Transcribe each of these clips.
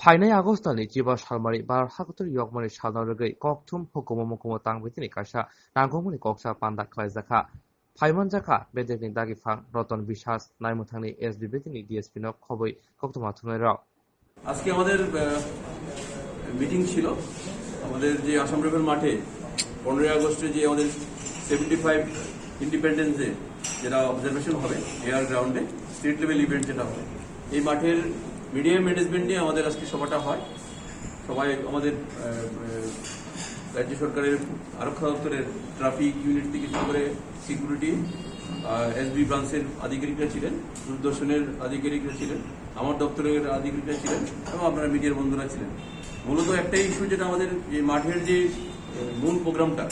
फाइनाय आगस्टनि 15 salmari bar hakutur yokmani salnarogoi kokthum hukumo mukumo tangbitini kaisa nangkukmani koksa panda khlaijaka फाइमनजाखा बेदेकनि दागिफां रतन বিশ্বাস नायमुथांनि SB बेदेकनि DSP नक खबई कक्तमा थुनायराव আজকে আমাদের meeting ছিল আমাদের যে আসাম রাইফেল মাঠে 15 আগস্টে যে আমাদের 75 ইন্ডিপেন্ডেন্স ডে যেটা অবজারভেশন হবে এয়ার গ্রাউন্ডে স্টেট লেভেল ইভেন্ট যেটা হবে এই মাঠের মিডিয়া ম্যানেজমেন্ট নিয়ে আমাদের আজকে সভাটা হয় সবাই আমাদের রাজ্য সরকারের আরক্ষা দপ্তরের ট্রাফিক ইউনিট থেকে শুরু করে সিকিউরিটি এসবি ব্রাঞ্চের আধিকারিকরা ছিলেন দূরদর্শনের আধিকারিকরা ছিলেন আমার দপ্তরের আধিকারিকরা ছিলেন এবং আপনারা মিডিয়ার বন্ধুরা ছিলেন মূলত একটাই ইস্যু যেটা আমাদের এই মাঠের যে মূল প্রোগ্রামটা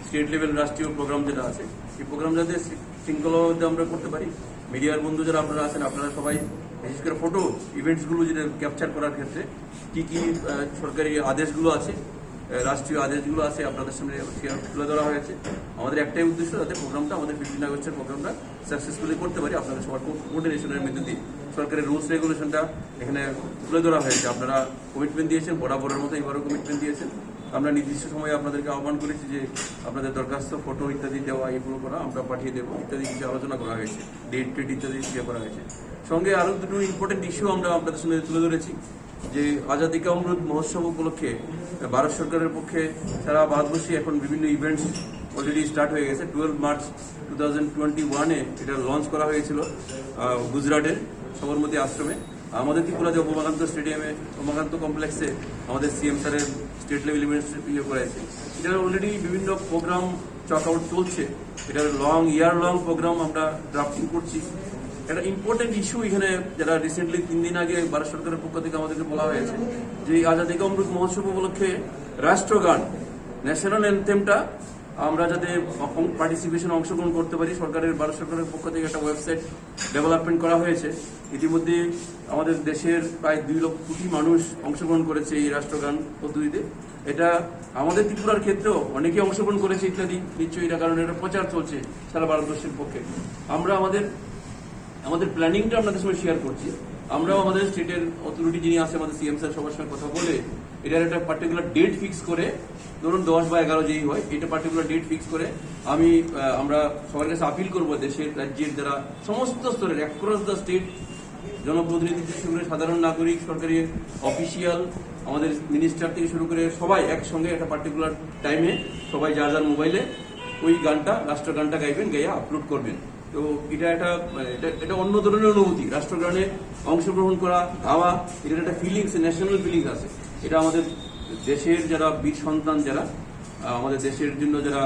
স্টেট লেভেল রাষ্ট্রীয় প্রোগ্রাম যেটা আছে এই প্রোগ্রাম যাতে শৃঙ্খলাবদ্ধ আমরা করতে পারি মিডিয়ার বন্ধু যারা আপনারা আছেন আপনারা সবাই বিশেষ করে ফটো ইভেন্টসগুলো যেটা ক্যাপচার করার ক্ষেত্রে কি কি সরকারি আদেশগুলো আছে রাষ্ট্রীয় আদেশগুলো আছে আপনাদের সামনে তুলে ধরা হয়েছে আমাদের একটাই উদ্দেশ্য যাতে প্রোগ্রামটা আমাদের 15 আগস্টের প্রোগ্রামটা সাকসেসফুলি করতে পারি আপনাদের সবার কোঅর্ডিনেশনের মধ্যে দিয়ে সরকারের রুলস রেগুলেশনটা এখানে তুলে ধরা হয়েছে আপনারা কমিটমেন্ট দিয়েছেন বরাবরের মতো এবারও কমিটমেন্ট দিয়েছেন আমরা নির্দিষ্ট সময়ে আপনাদেরকে আহ্বান করেছি যে আপনাদের দরখাস্ত ফটো ইত্যাদি দেওয়া এগুলো করা আমরা পাঠিয়ে দেবো ইত্যাদি কিছু আলোচনা করা হয়েছে ডেট ইত্যাদি ইয়ে করা হয়েছে সঙ্গে আরও দুটো ইম্পর্টেন্ট ইস্যু আমরা আপনাদের সঙ্গে তুলে ধরেছি যে আজাদী কা অমৃত মহোৎসব উপলক্ষে ভারত সরকারের পক্ষে সারা ভারতবর্ষে এখন বিভিন্ন ইভেন্টস অলরেডি স্টার্ট হয়ে গেছে 12 মার্চ 2021-এ এটা লঞ্চ করা হয়েছিল গুজরাটের সবরমতী আশ্রমে আমাদের ত্রিপুরাতে উমাকান্ত স্টেডিয়ামে উমাকান্ত কমপ্লেক্সে আমাদের সিএম স্যারের স্টেট লেভেল ইভেন্টস ইয়ে করেছে এটার অলরেডি বিভিন্ন প্রোগ্রাম চক আউট চলছে এটার ইয়ার লং প্রোগ্রাম আমরা ড্রাফটিং করছি একটা ইম্পর্টেন্ট ইস্যু এখানে যারা রিসেন্টলি 3 দিন আগে ভারত সরকারের পক্ষ থেকে আমাদেরকে বলা হয়েছে যে আজাদী কা অমৃত মহোৎসব উপলক্ষে রাষ্ট্রগান ন্যাশনাল অ্যানথেমটা আমরা যাতে পার্টিসিপেশন অংশগ্রহণ করতে পারি সরকারের ভারত সরকারের পক্ষ থেকে একটা ওয়েবসাইট ডেভেলপমেন্ট করা হয়েছে ইতিমধ্যে আমাদের দেশের প্রায় 2 লক্ষ কোটি মানুষ অংশগ্রহণ করেছে এই রাষ্ট্রগান পদ্ধতিতে এটা আমাদের ত্রিপুরার ক্ষেত্রেও অনেকে অংশগ্রহণ করেছে ইত্যাদি নিশ্চয়ই এটা কারণে এটা প্রচার চলছে সারা ভারতবর্ষের পক্ষে আমরা আমাদের প্ল্যানিংটা আপনাদের সঙ্গে শেয়ার করছি আমরাও আমাদের স্টেটের অথরিটি যিনি আছে আমাদের সিএম স্যার সবার সঙ্গে কথা বলে এটার একটা পার্টিকুলার ডেট ফিক্স করে ধরুন 10 বা 11 যেই হয় এটা পার্টিকুলার ডেট ফিক্স করে আমরা সবার কাছে আপিল করবো দেশের রাজ্যের যারা সমস্ত স্তরের অ্যাক্রস দ্য স্টেট জনপ্রতিনিধি থেকে শুরু করে সাধারণ নাগরিক সরকারি অফিসিয়াল আমাদের মিনিস্টার থেকে শুরু করে সবাই একসঙ্গে একটা পার্টিকুলার টাইমে সবাই যার মোবাইলে ওই গানটা রাষ্ট্রগানটা গাইবেন গাইয়া আপলোড করবেন তো এটা অন্য ধরনের অনুভূতি রাষ্ট্রগানে অংশগ্রহণ করা গাওয়া এটার একটা ফিলিংস ন্যাশনাল ফিলিংস আছে এটা আমাদের দেশের যারা বীর সন্তান যারা আমাদের দেশের জন্য যারা